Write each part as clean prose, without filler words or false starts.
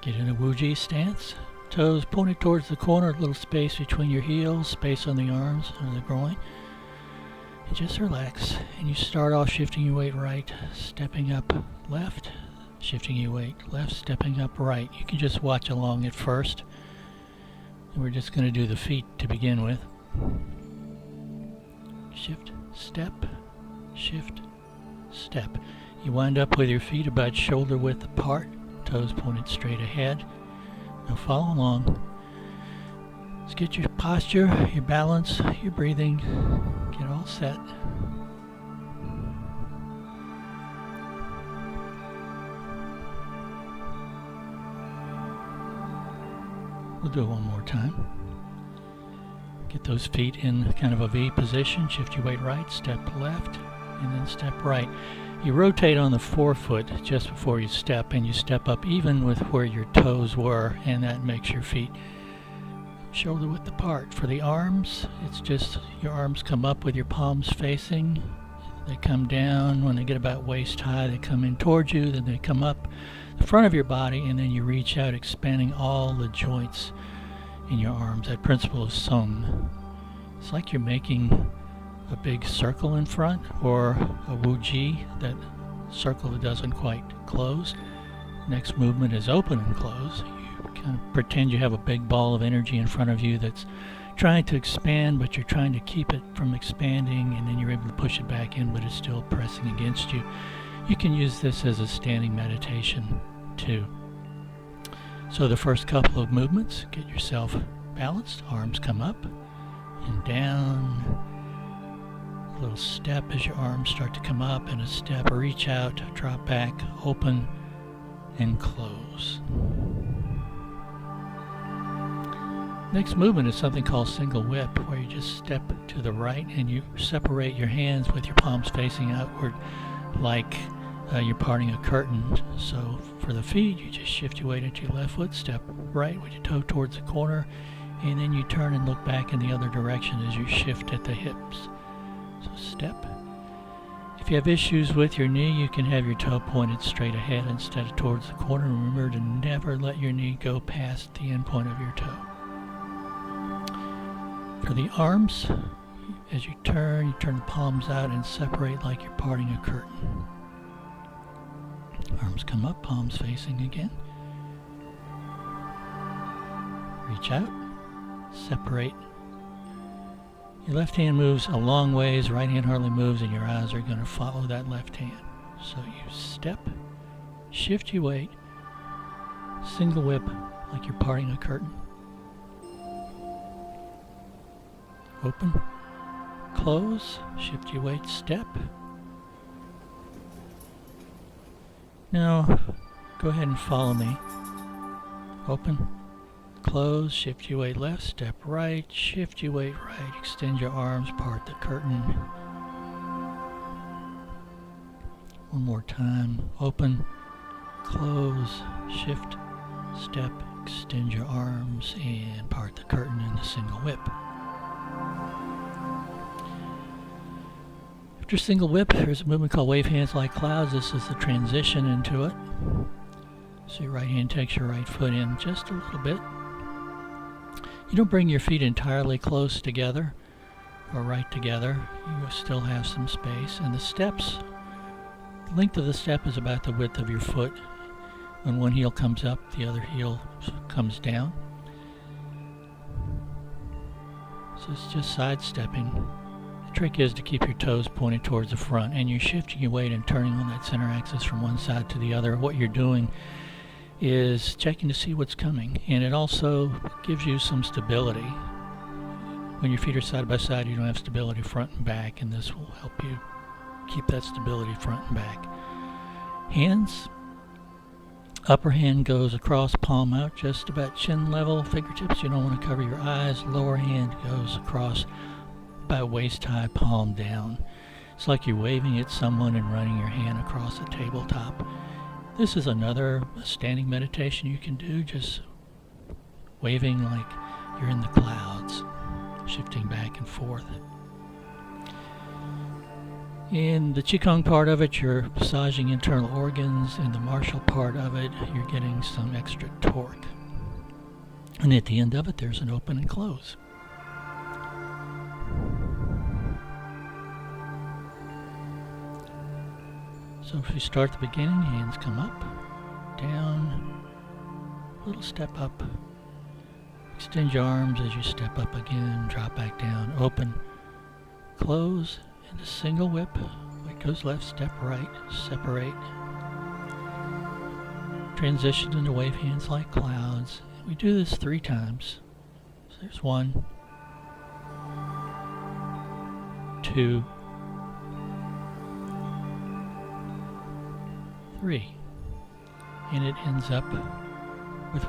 Get in a Wuji stance. Toes pointed towards the corner, a little space between your heels, space on the arms or the groin. And just relax. And you start off shifting your weight right, stepping up left, shifting your weight left, stepping up right. You can just watch along at first. And we're just going to do the feet to begin with. Shift, step, shift, step. You wind up with your feet about shoulder width apart, toes pointed straight ahead. Now follow along. Let's get your posture, your balance, your breathing, get all set. We'll do it one more time. Get those feet in kind of a V position. Shift your weight right, step left, and then step right. You rotate on the forefoot just before you step, and you step up even with where your toes were, and that makes your feet shoulder width apart. For the arms, it's just your arms come up with your palms facing. They come down. When they get about waist high, they come in towards you, then they come up the front of your body, and then you reach out, expanding all the joints in your arms. That principle of Sung. It's like you're making a big circle in front, or a Wuji, that circle that doesn't quite close. Next movement is open and close. You kind of pretend you have a big ball of energy in front of you that's trying to expand, but you're trying to keep it from expanding, and then you're able to push it back in, but it's still pressing against you. You can use this as a standing meditation too. So the first couple of movements, get yourself balanced, arms come up and down. A little step as your arms start to come up, and a step, reach out, drop back, open and close. Next movement is something called single whip, where you just step to the right and you separate your hands with your palms facing outward like you're parting a curtain. So for the feet, you just shift your weight into your left foot, step right with your toe towards the corner, and then you turn and look back in the other direction as you shift at the hips. So step. If you have issues with your knee, you can have your toe pointed straight ahead instead of towards the corner. Remember to never let your knee go past the end point of your toe. For the arms, as you turn the palms out and separate like you're parting a curtain. Arms come up, palms facing again. Reach out, separate. Your left hand moves a long ways, right hand hardly moves, and your eyes are going to follow that left hand. So you step, shift your weight, single whip like you're parting a curtain. Open, close, shift your weight, step. Now, go ahead and follow me. Open, close, shift your weight left, step right, shift your weight right, extend your arms, part the curtain. One more time. Open, close, shift, step, extend your arms, and part the curtain in the single whip. After single whip, there's a movement called wave hands like clouds. This is the transition into it. So your right hand takes your right foot in just a little bit. You don't bring your feet entirely close together or right together. You still have some space. And the steps, the length of the step is about the width of your foot. When one heel comes up, the other heel comes down. So it's just sidestepping. The trick is to keep your toes pointed towards the front, and you're shifting your weight and turning on that center axis from one side to the other. What you're doing is checking to see what's coming, and it also gives you some stability. When your feet are side by side, you don't have stability front and back, and this will help you keep that stability front and back. Hands, upper hand goes across, palm out, just about chin level, fingertips. You don't want to cover your eyes. Lower hand goes across about waist high, palm down. It's like you're waving at someone and running your hand across a tabletop. This is another standing meditation you can do, just waving like you're in the clouds, shifting back and forth. In the Qigong part of it, you're massaging internal organs. In the martial part of it, you're getting some extra torque. And at the end of it, there's an open and close. So if you start at the beginning, hands come up, down, little step up. Extend your arms as you step up again, drop back down, open, close, into single whip. Weight goes left, step right, separate. Transition into wave hands like clouds. We do this 3 times. So there's 1, 2, 3. And it ends up with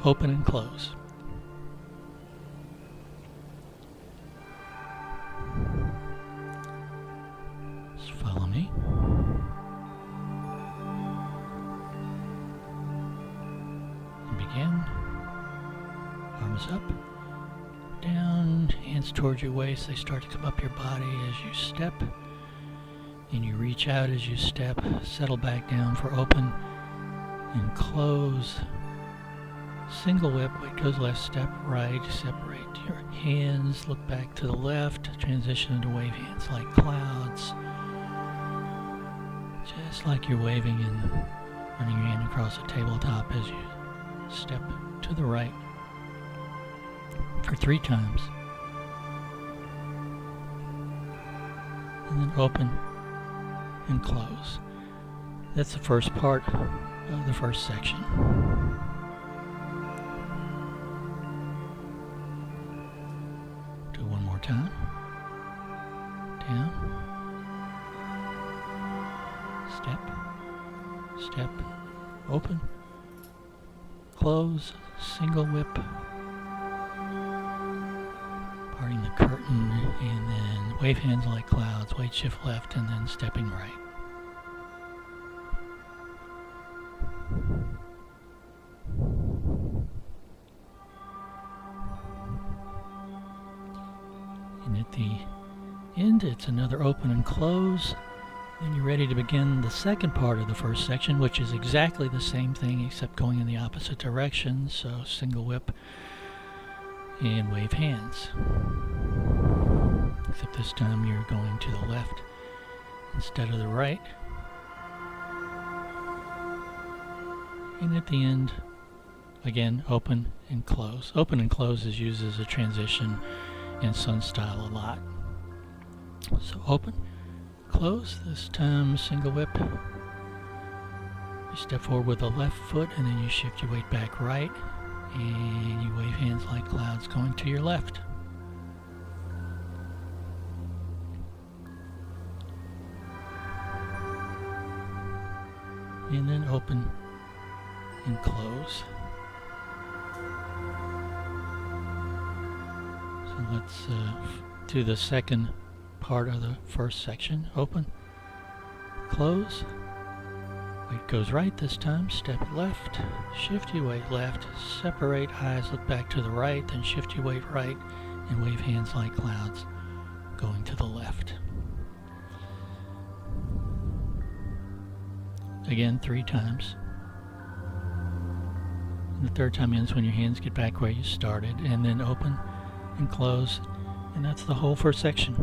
open and close. Just follow me. And begin. Arms up, down, hands towards your waist. They start to come up your body as you step. And you reach out as you step, settle back down for open and close. Single whip, weight goes left, step right, separate your hands, look back to the left, transition into wave hands like clouds. Just like you're waving and running your hand across the tabletop as you step to the right for 3 times. And then open and close. That's the first part of the first section. Do one more time. Down. Step. Step. Open. Close. Single whip. Parting the curtain, and then wave hands like clouds, weight shift left, and then stepping right. And at the end, it's another open and close. Then you're ready to begin the second part of the first section, which is exactly the same thing except going in the opposite direction. So single whip and wave hands. Except this time you're going to the left instead of the right. And at the end, again, open and close. Open and close is used as a transition in Sun style a lot. So open, close, this time single whip. You step forward with the left foot and then you shift your weight back right. And you wave hands like clouds going to your left. And then open and close. So let's do the second part of the first section. Open, close. Weight goes right this time, step left, shift your weight left, separate, eyes look back to the right, then shift your weight right, and wave hands like clouds going to the left. Again, 3 times. And the third time ends when your hands get back where you started, and then open and close, and that's the whole first section.